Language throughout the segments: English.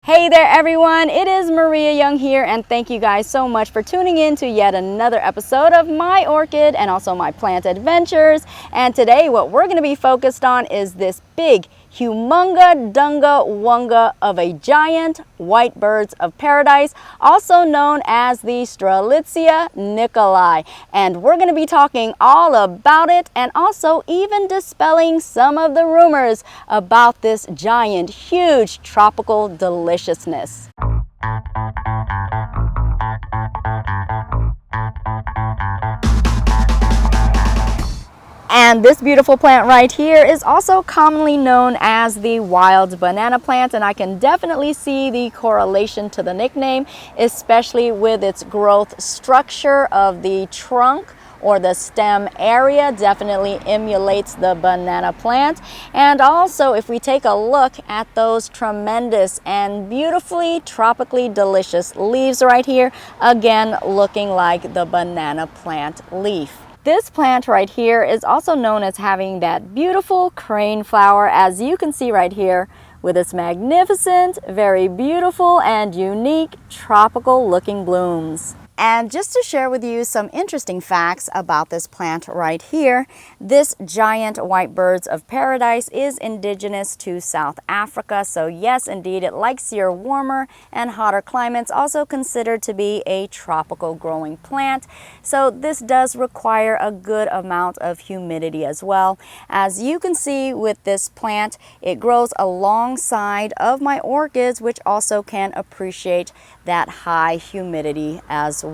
Hey there everyone, it is Maria Young here, and thank you guys so much for tuning in to yet another episode of my orchid and also my plant adventures. And today what we're going to be focused on is this big humunga dunga wunga of a giant white birds of paradise, also known as the Strelitzia Nicolai. And we're going to be talking all about it and also even dispelling some of the rumors about this giant, huge tropical deliciousness. And this beautiful plant right here is also commonly known as the wild banana plant, and I can definitely see the correlation to the nickname, especially with its growth structure of the trunk or the stem area. Definitely emulates the banana plant. And also, if we take a look at those tremendous and beautifully tropically delicious leaves right here, again looking like the banana plant leaf. This plant right here is also known as having that beautiful crane flower, as you can see right here, with its magnificent, very beautiful and unique tropical looking blooms. And just to share with you some interesting facts about this plant right here, this giant white birds of paradise is indigenous to South Africa. So yes, indeed, it likes your warmer and hotter climates, also considered to be a tropical growing plant. So this does require a good amount of humidity as well. As you can see with this plant, it grows alongside of my orchids, which also can appreciate that high humidity as well.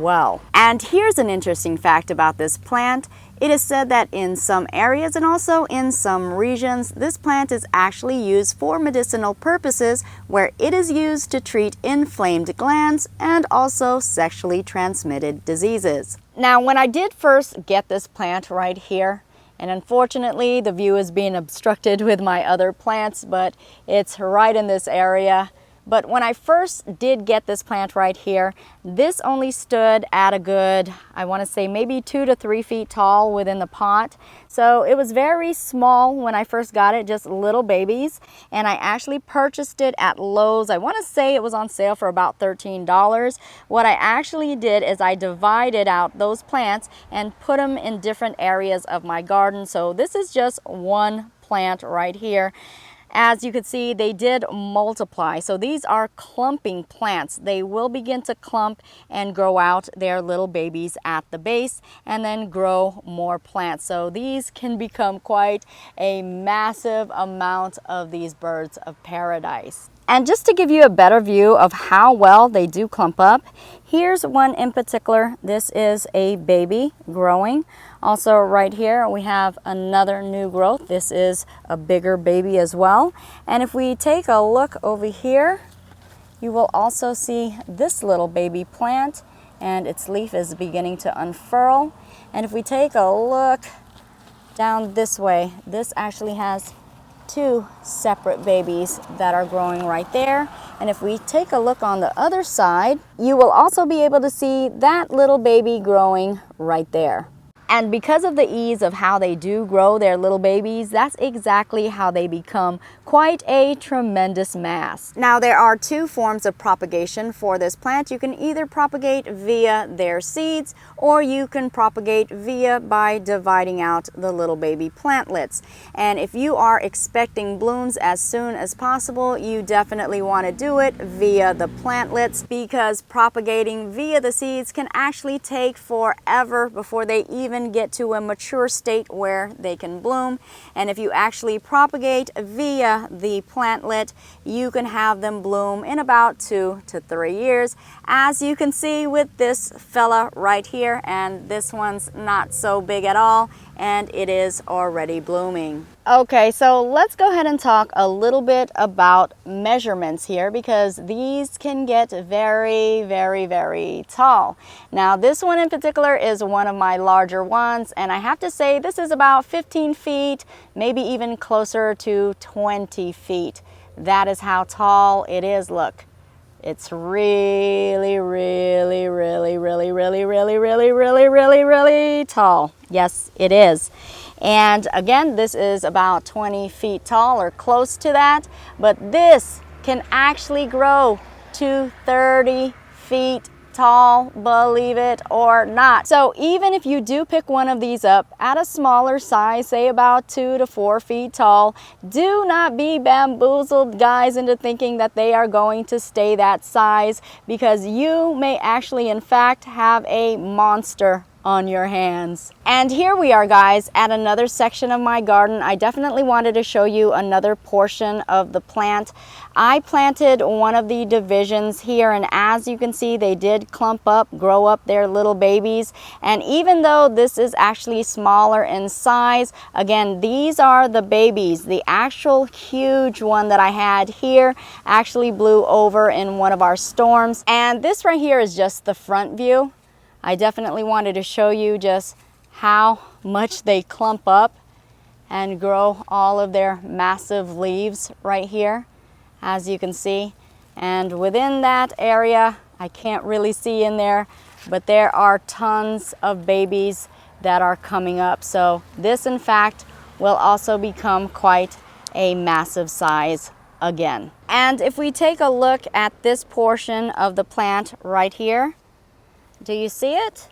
And here's an interesting fact about this plant. It is said that in some areas and also in some regions, this plant is actually used for medicinal purposes, where it is used to treat inflamed glands and also sexually transmitted diseases. Now, when I did first get this plant right here, and unfortunately the view is being obstructed with my other plants, but it's right in this area. But when I first did get this plant right here, this only stood at a good, I want to say maybe 2 to 3 feet tall within the pot. So it was very small when I first got it, just little babies. And I actually purchased it at Lowe's. I want to say it was on sale for about $13. What I actually did is I divided out those plants and put them in different areas of my garden. So this is just one plant right here. As you can see, they did multiply. So these are clumping plants. They will begin to clump and grow out their little babies at the base and then grow more plants. So these can become quite a massive amount of these birds of paradise. And just to give you a better view of how well they do clump up, here's one in particular. This is a baby growing. Also right here we have another new growth. This is a bigger baby as well. And if we take a look over here, you will also see this little baby plant, and its leaf is beginning to unfurl. And if we take a look down this way, this actually has 2 separate babies that are growing right there. And if we take a look on the other side, you will also be able to see that little baby growing right there. And because of the ease of how they do grow their little babies, that's exactly how they become quite a tremendous mass. Now, there are 2 forms of propagation for this plant. You can either propagate via their seeds, or you can propagate via by dividing out the little baby plantlets. And if you are expecting blooms as soon as possible, you definitely want to do it via the plantlets, because propagating via the seeds can actually take forever before they even get to a mature state where they can bloom. And if you actually propagate via the plantlet, you can have them bloom in about 2 to 3 years, as you can see with this fella right here. And this one's not so big at all, and it is already blooming. Okay, so let's go ahead and talk a little bit about measurements here, because these can get very, very, very tall. Now, this one in particular is one of my larger ones, and I have to say this is about 15 feet, maybe even closer to 20 feet. That is how tall it is. Look, it's really, really, really, really, really, really, really, really, really, really tall. Yes, it is. And again, this is about 20 feet tall or close to that, but this can actually grow to 30 feet tall, believe it or not. So even if you do pick one of these up at a smaller size, say about 2 to 4 feet tall, do not be bamboozled, guys, into thinking that they are going to stay that size, because you may actually in fact have a monster on your hands. And here we are, guys, at another section of my garden. I definitely wanted to show you another portion of the plant. I planted one of the divisions here, and as you can see, they did clump up, grow up their little babies. And even though this is actually smaller in size, again, these are the babies. The actual huge one that I had here actually blew over in one of our storms. And this right here is just the front view. I definitely wanted to show you just how much they clump up and grow all of their massive leaves right here, as you can see. And within that area, I can't really see in there, but there are tons of babies that are coming up. So this, in fact, will also become quite a massive size again. And if we take a look at this portion of the plant right here, do you see it?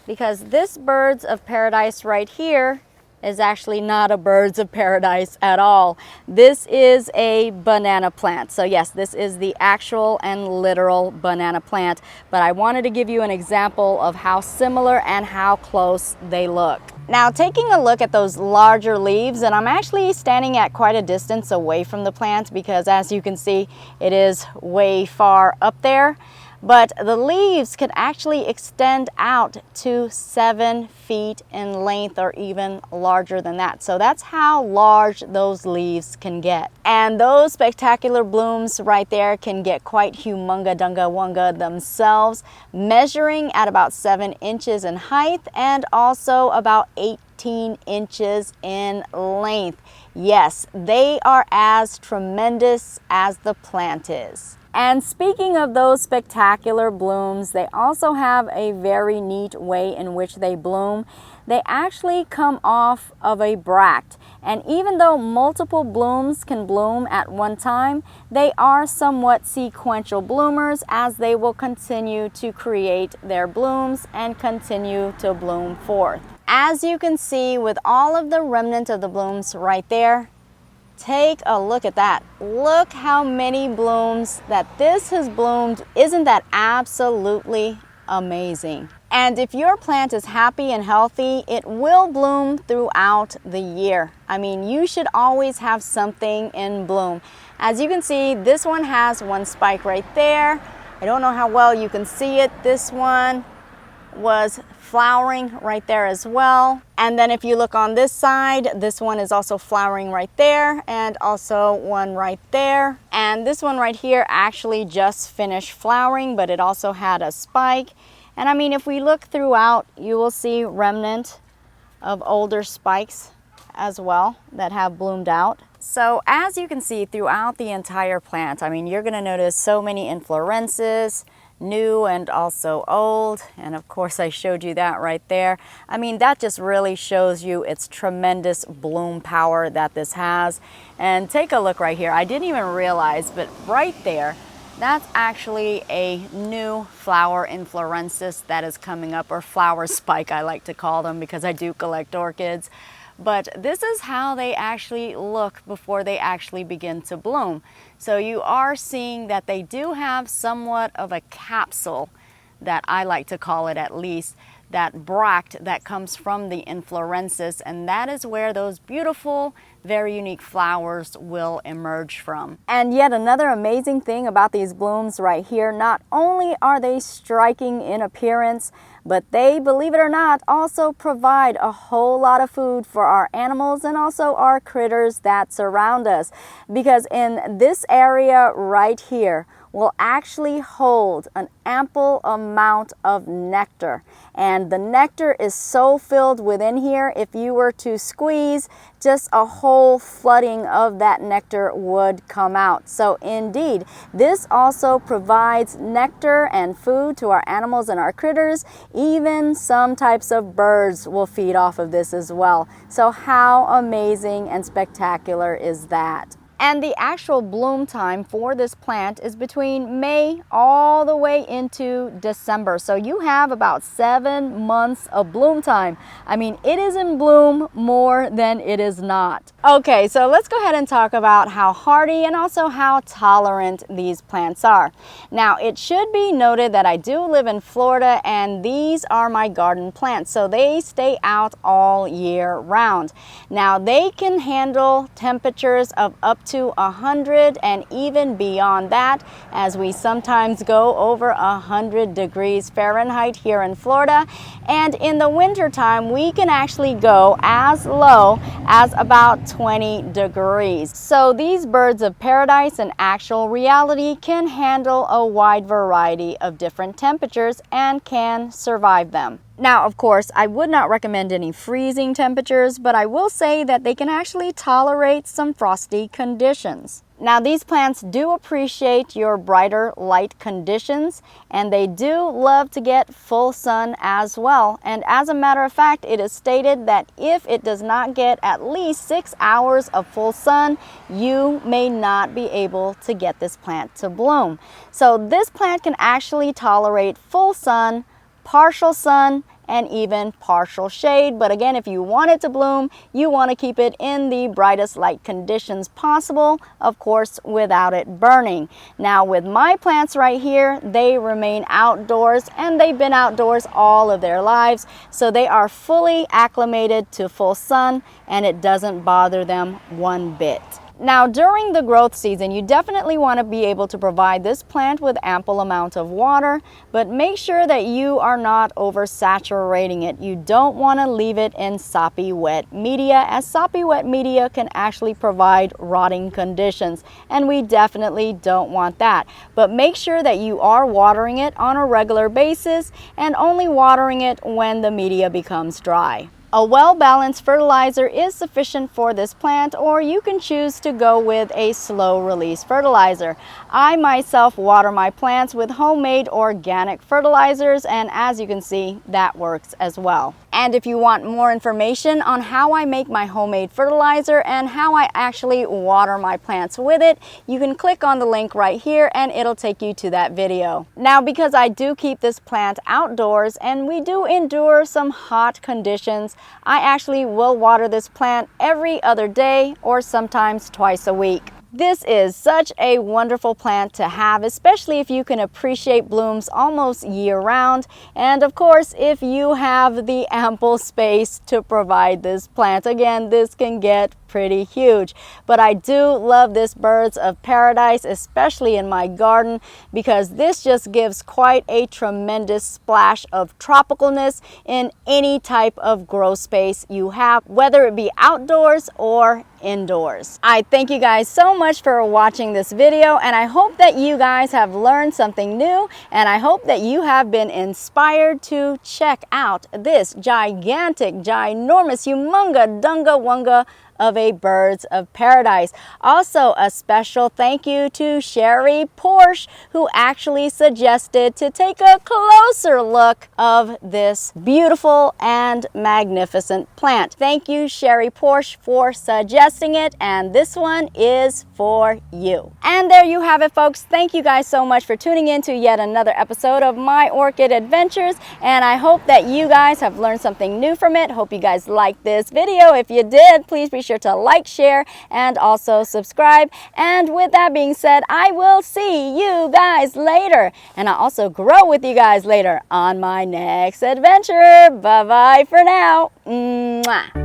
Because this birds of paradise right here is actually not a birds of paradise at all. This is a banana plant. So yes, this is the actual and literal banana plant, but I wanted to give you an example of how similar and how close they look. Now, taking a look at those larger leaves, and I'm actually standing at quite a distance away from the plant because, as you can see, it is way far up there. But the leaves can actually extend out to 7 feet in length, or even larger than that. So that's how large those leaves can get. And those spectacular blooms right there can get quite humunga dunga wunga themselves, measuring at about 7 inches in height and also about 18 inches in length. Yes, they are as tremendous as the plant is. And speaking of those spectacular blooms, they also have a very neat way in which they bloom. They actually come off of a bract. And even though multiple blooms can bloom at one time, they are somewhat sequential bloomers, as they will continue to create their blooms and continue to bloom forth. As you can see with all of the remnant of the blooms right there, take a look at that. Look how many blooms that this has bloomed. Isn't that absolutely amazing? And if your plant is happy and healthy, it will bloom throughout the year. I mean, you should always have something in bloom. As you can see, this one has one spike right there. I don't know how well you can see it. This one was flowering right there as well. And then if you look on this side, this one is also flowering right there, and also one right there. And this one right here actually just finished flowering, but it also had a spike. And I mean, if we look throughout, you will see remnant of older spikes as well that have bloomed out. So as you can see throughout the entire plant, I mean, you're going to notice so many inflorences, new and also old. And of course I showed you that right there. I mean, that just really shows you its tremendous bloom power that this has. And take a look right here. I didn't even realize, but right there, that's actually a new flower inflorences that is coming up, or flower spike I like to call them, because I do collect orchids. But this is how they actually look before they actually begin to bloom. So you are seeing that they do have somewhat of a capsule, that I like to call it at least, that bract that comes from the inflorences, and that is where those beautiful, very unique flowers will emerge from. And yet another amazing thing about these blooms right here, not only are they striking in appearance, but they, believe it or not, also provide a whole lot of food for our animals and also our critters that surround us. Because in this area right here will actually hold an ample amount of nectar. And the nectar is so filled within here, if you were to squeeze, just a whole flooding of that nectar would come out. So indeed, this also provides nectar and food to our animals and our critters. Even some types of birds will feed off of this as well. So how amazing and spectacular is that? And the actual bloom time for this plant is between May all the way into December. So you have about 7 months of bloom time. I mean, it is in bloom more than it is not. Okay, so let's go ahead and talk about how hardy and also how tolerant these plants are. Now, it should be noted that I do live in Florida and these are my garden plants, so they stay out all year round. Now, they can handle temperatures of up to 100 and even beyond that, as we sometimes go over 100 degrees Fahrenheit here in Florida. And in the winter time, we can actually go as low as about 20 degrees. So these birds of paradise in actual reality can handle a wide variety of different temperatures and can survive them. Now, of course, I would not recommend any freezing temperatures, but I will say that they can actually tolerate some frosty conditions. Now, these plants do appreciate your brighter light conditions, and they do love to get full sun as well. And as a matter of fact, it is stated that if it does not get at least 6 hours of full sun, you may not be able to get this plant to bloom. So this plant can actually tolerate full sun, partial sun, and even partial shade. But again, if you want it to bloom, you want to keep it in the brightest light conditions possible, of course, without it burning. Now, with my plants right here, they remain outdoors and they've been outdoors all of their lives, so they are fully acclimated to full sun and it doesn't bother them one bit. Now, during the growth season, you definitely want to be able to provide this plant with ample amount of water, but make sure that you are not oversaturating it. You don't want to leave it in soppy wet media, as soppy wet media can actually provide rotting conditions, and we definitely don't want that. But make sure that you are watering it on a regular basis and only watering it when the media becomes dry. A well-balanced fertilizer is sufficient for this plant, or you can choose to go with a slow-release fertilizer. I myself water my plants with homemade organic fertilizers, and as you can see, that works as well. And if you want more information on how I make my homemade fertilizer and how I actually water my plants with it, you can click on the link right here and it'll take you to that video. Now, because I do keep this plant outdoors and we do endure some hot conditions, I actually will water this plant every other day or sometimes twice a week. This is such a wonderful plant to have, especially if you can appreciate blooms almost year-round. And of course, if you have the ample space to provide this plant. Again, this can get pretty huge. But I do love this birds of paradise, especially in my garden, because this just gives quite a tremendous splash of tropicalness in any type of grow space you have, whether it be outdoors or indoors. I thank you guys so much for watching this video, and I hope that you guys have learned something new, and I hope that you have been inspired to check out this gigantic, ginormous, humunga, dunga, wunga of a birds of paradise. Also, a special thank you to Sherry Porsche, who actually suggested to take a closer look of this beautiful and magnificent plant. Thank you, Sherry Porsche, for suggesting it, and this one is for you. And there you have it, folks. Thank you guys so much for tuning in to yet another episode of My Orchid Adventures, and I hope that you guys have learned something new from it. Hope you guys liked this video. If you did, please be sure to like, share, and also subscribe. And with that being said, I will see you guys later, and I'll also grow with you guys later on my next adventure. Bye bye for now. Mwah.